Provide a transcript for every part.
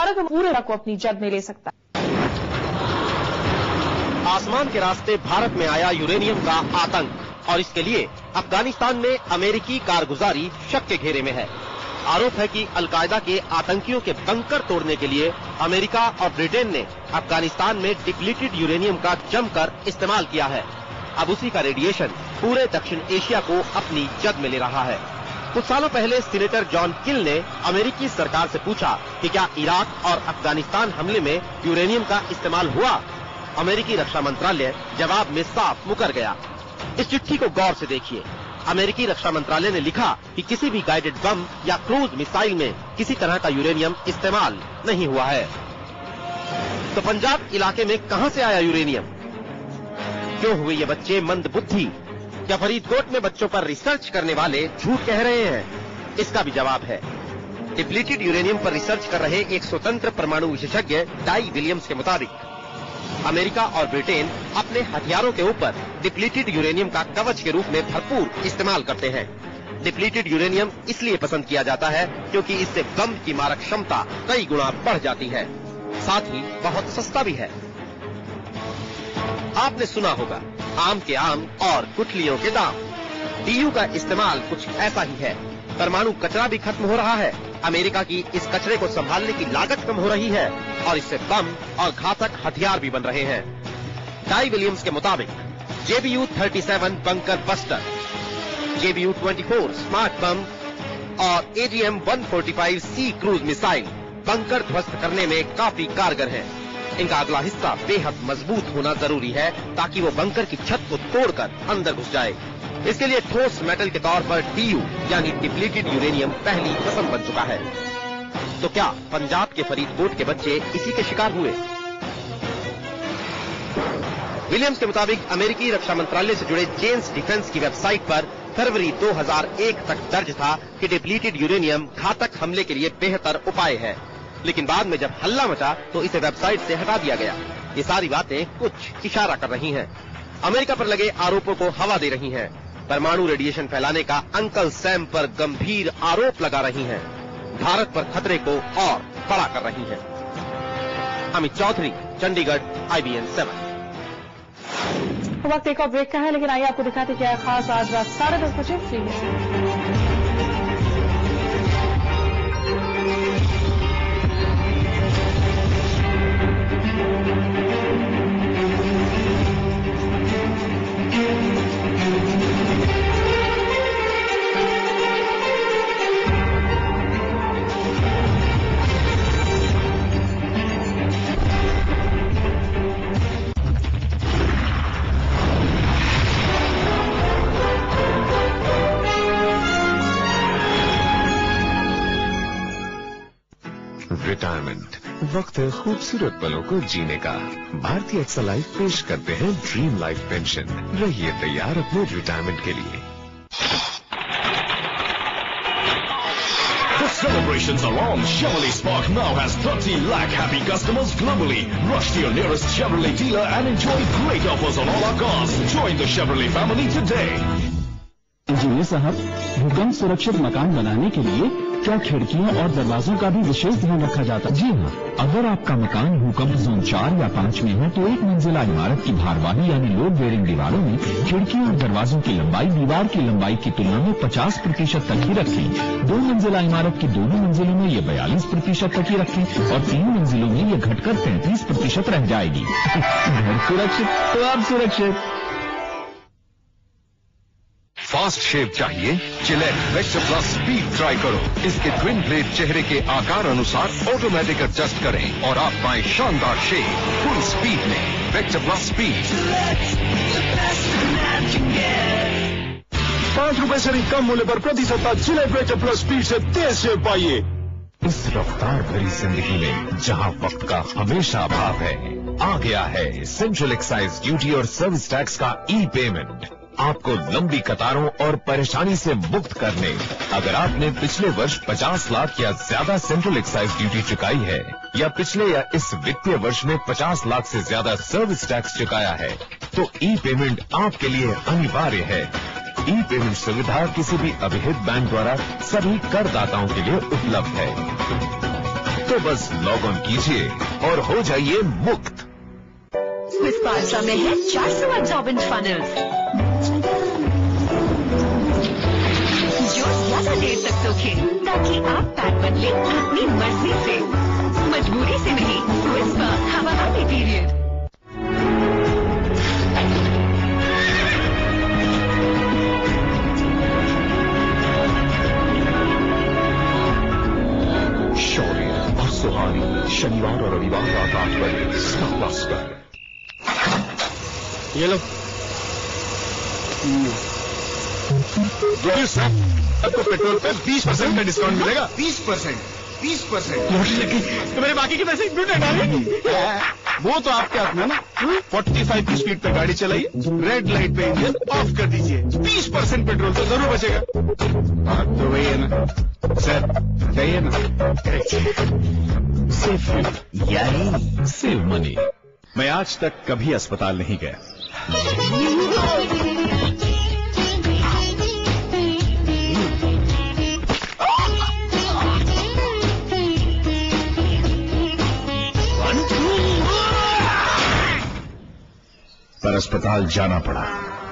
भारत पूरे को अपनी जद में ले सकता है। आसमान के रास्ते भारत में आया यूरेनियम का आतंक और इसके लिए अफगानिस्तान में अमेरिकी कारगुजारी शक के घेरे में है। आरोप है कि अलकायदा के आतंकियों के बंकर तोड़ने के लिए अमेरिका और ब्रिटेन ने अफगानिस्तान में डिप्लीटेड यूरेनियम का जमकर इस्तेमाल किया है। अब उसी का रेडिएशन पूरे दक्षिण एशिया को अपनी जद में ले रहा है। कुछ सालों पहले सीनेटर जॉन किल ने अमेरिकी सरकार से पूछा कि क्या इराक और अफगानिस्तान हमले में यूरेनियम का इस्तेमाल हुआ। अमेरिकी रक्षा मंत्रालय जवाब में साफ मुकर गया। इस चिट्ठी को गौर से देखिए। अमेरिकी रक्षा मंत्रालय ने लिखा कि किसी भी गाइडेड बम या क्रूज मिसाइल में किसी तरह का यूरेनियम इस्तेमाल नहीं हुआ है। तो पंजाब इलाके में कहां से आया यूरेनियम? क्यों हुए ये बच्चे मंद बुद्धि? क्या फरीदकोट में बच्चों पर रिसर्च करने वाले झूठ कह रहे हैं? इसका भी जवाब है। डिप्लीटेड यूरेनियम पर रिसर्च कर रहे एक स्वतंत्र परमाणु विशेषज्ञ डाई विलियम्स के मुताबिक अमेरिका और ब्रिटेन अपने हथियारों के ऊपर डिप्लीटेड यूरेनियम का कवच के रूप में भरपूर इस्तेमाल करते हैं। डिप्लीटेड यूरेनियम इसलिए पसंद किया जाता है क्योंकि इससे बम की मारक क्षमता कई गुना बढ़ जाती है, साथ ही बहुत सस्ता भी है। आपने सुना होगा आम के आम और गुठलियों के दाम। डीयू का इस्तेमाल कुछ ऐसा ही है। परमाणु कचरा भी खत्म हो रहा है, अमेरिका की इस कचरे को संभालने की लागत कम हो रही है और इससे बम और घातक हथियार भी बन रहे हैं। डाई विलियम्स के मुताबिक JBU 37 bunker buster, JBU 24 smart बम और AGM 145 सी क्रूज मिसाइल बंकर ध्वस्त करने में काफी कारगर है। इनका अगला हिस्सा बेहद मजबूत होना जरूरी है ताकि वो बंकर की छत को तोड़कर अंदर घुस जाए। इसके लिए ठोस मेटल के तौर पर DU यानी डिप्लीटेड यूरेनियम पहली पसंद बन चुका है। तो क्या पंजाब के फरीदकोट के बच्चे इसी के शिकार हुए? विलियम्स के मुताबिक अमेरिकी रक्षा मंत्रालय से जुड़े जेन्स डिफेंस की वेबसाइट पर फरवरी 2001 तक दर्ज था कि डिप्लीटेड यूरेनियम घातक हमले के लिए बेहतर उपाय है, लेकिन बाद में जब हल्ला मचा तो इसे वेबसाइट से हटा दिया गया। ये सारी बातें कुछ इशारा कर रही हैं, अमेरिका पर लगे आरोपों को हवा दे रही हैं, परमाणु रेडिएशन फैलाने का अंकल सैम पर गंभीर आरोप लगा रही हैं, भारत पर खतरे को और बड़ा कर रही हैं। अमित चौधरी, चंडीगढ़, IBN 7। वक्त एक और ब्रेक का है, लेकिन आइए आपको दिखाते क्या है खास आज रात 10:30 बजे फ्री में। रिटायरमेंट वक्त है खूबसूरत पलों को जीने का। भारतीय एक्सा लाइफ पेश करते हैं ड्रीम लाइफ पेंशन। रहिए तैयार अपने रिटायरमेंट के लिए। The celebrations are on. Chevrolet Spark now has 30 lakh happy customers globally. Rush to your nearest Chevrolet dealer and enjoy great offers on all our cars. Join the Chevrolet family today. Engineer साहब, भूकंप सुरक्षित मकान बनाने के लिए क्या खिड़कियों और दरवाजों का भी विशेष ध्यान रखा जाता है? जी हाँ, अगर आपका मकान भूकंप जोन 4 या 5 में है तो एक मंजिला इमारत की भारवाही यानी लोड बेयरिंग दीवारों में खिड़कियों और दरवाजों की लंबाई दीवार की लंबाई की तुलना में 50% तक ही रखें। 2 मंजिला इमारत की दोनों मंजिलों में ये 42% तक ही रखें और 3 मंजिलों में ये घटकर 33% रह जाएगी। घर सुरक्षित तो आप सुरक्षित। फास्ट शेप चाहिए? Gillette vector plus speed try करो। इसके ट्विन ब्लेड चेहरे के आकार अनुसार ऑटोमेटिक एडजस्ट करें और आप पाएं शानदार शेप फुल स्पीड में। Vector plus speed. ₹5 से भी कम मूल्य पर प्रति सप्ताह जिलेट वेक्टर प्लस स्पीड से तेज शेप पाइए। इस रफ्तार भरी जिंदगी में जहां वक्त का हमेशा अभाव है, आ गया है सेंट्रल एक्साइज ड्यूटी और सर्विस टैक्स का ई-पेमेंट। आपको लंबी कतारों और परेशानी से मुक्त करने। अगर आपने पिछले वर्ष 50 लाख या ज्यादा सेंट्रल एक्साइज ड्यूटी चुकाई है या पिछले या इस वित्तीय वर्ष में 50 लाख से ज्यादा सर्विस टैक्स चुकाया है तो ई-पेमेंट आपके लिए अनिवार्य है। ई-पेमेंट सुविधा किसी भी अभिहित बैंक द्वारा सभी करदाताओं के लिए उपलब्ध है। तो बस लॉग ऑन कीजिए और हो जाइए मुक्त। स्विस पास्ता में है 400 एब्जॉर्बेंट फनल्स जो ज्यादा देर तक सोखे ताकि आप पैक बदले अपनी मर्जी से, मजबूरी से नहीं। स्विस पर हवा आने पीरियड। शौर्य और सुहानी शनिवार और रविवार रात 8 बजे स्टार प्लस पर। ये लो आपको पेट्रोल पे 20% का डिस्काउंट मिलेगा। 20%। लॉटरी लगी तो मेरे बाकी के पैसे इंक्लूड डालेंगे। वो तो आपके हाथ में ना। 45 की स्पीड पे गाड़ी चलाइए, रेड लाइट पे इंजन ऑफ कर दीजिए, 20% पेट्रोल तो जरूर बचेगा। बात तो वही है ना सर, सही है ना? सेफ फील्ड यानी सेव मनी। मैं आज तक कभी अस्पताल नहीं गया। पर अस्पताल जाना पड़ा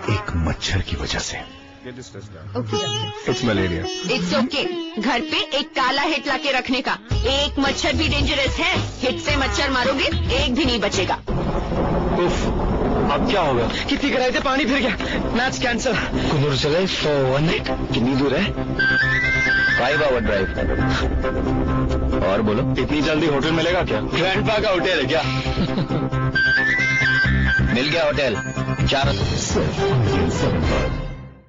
एक मच्छर की वजह से। It's malaria. It's okay. घर पे एक काला हिट लाके रखने का। एक मच्छर भी डेंजरस है। हिट से मच्छर मारोगे एक भी नहीं बचेगा। उफ, अब क्या होगा? कितनी कराए थे, पानी फिर गया, मैच कैंसिल। कुल्लू चले फॉर वन नाइट। कितनी दूर है? 5 आवर ड्राइव। और बोलो, इतनी जल्दी होटल मिलेगा क्या? ग्रैंडपा का होटल है क्या? मिल गया होटल। 4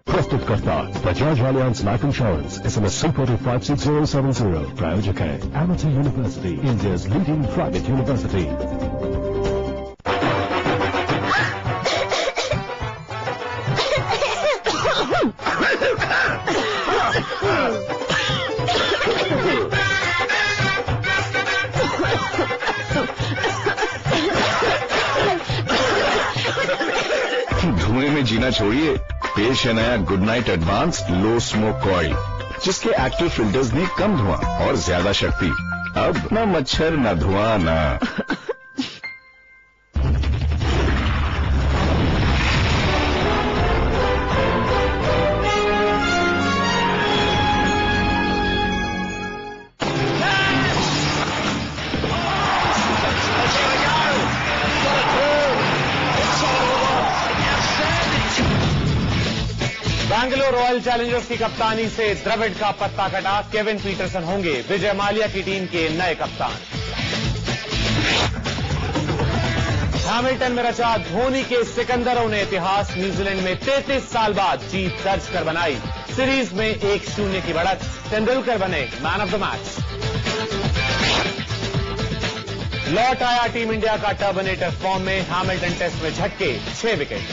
प्रस्तुतकर्ता Bajaj Allianz life insurance, SMS 3456070। प्रायोजक है Amity university, India's leading private university. धुएं में जीना छोड़िए, पेश है नया Good Knight advance low smoke coil, जिसके एक्टिव फिल्टर्स में कम धुआं और ज्यादा शक्ति। अब न मच्छर न धुआं न। बैंगलोर रॉयल चैलेंजर्स की कप्तानी से द्रविड़ का पत्ता कटा। केविन पीटरसन होंगे विजय माल्या की टीम के नए कप्तान। हैमिल्टन में रचा धोनी के सिकंदरों ने इतिहास। न्यूजीलैंड में 33 साल बाद जीत दर्ज कर बनाई। सीरीज में 1-0 की बढ़त। तेंदुलकर बने मैन ऑफ द मैच। लौट आया टीम इंडिया का टर्मिनेटर फॉर्म में। हैमिल्टन टेस्ट में झटके 6 विकेट।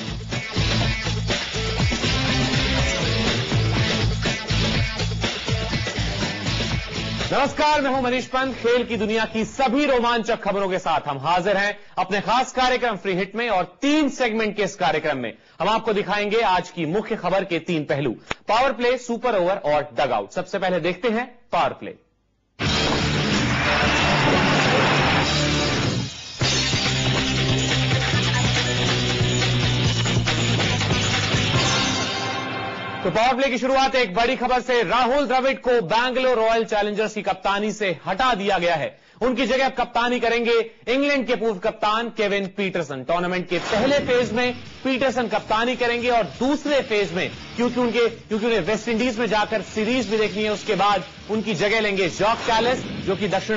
नमस्कार, मैं हूं मनीष पंत। खेल की दुनिया की सभी रोमांचक खबरों के साथ हम हाजिर हैं अपने खास कार्यक्रम फ्री हिट में। और 3 सेगमेंट के इस कार्यक्रम में हम आपको दिखाएंगे आज की मुख्य खबर के 3 पहलू: पावर प्ले, सुपर ओवर और डग आउट। सबसे पहले देखते हैं पावर प्ले। तो पावर प्ले की शुरुआत एक बड़ी खबर से। राहुल द्रविड़ को बैंगलोर रॉयल चैलेंजर्स की कप्तानी से हटा दिया गया है। उनकी जगह कप्तानी करेंगे इंग्लैंड के पूर्व कप्तान केविन पीटरसन। टूर्नामेंट के पहले फेज में पीटरसन कप्तानी करेंगे और दूसरे फेज में क्योंकि उन्हें वेस्ट इंडीज में जाकर सीरीज भी देखनी है, उसके बाद उनकी जगह लेंगे जॉक कैलिस, जो कि दक्षिण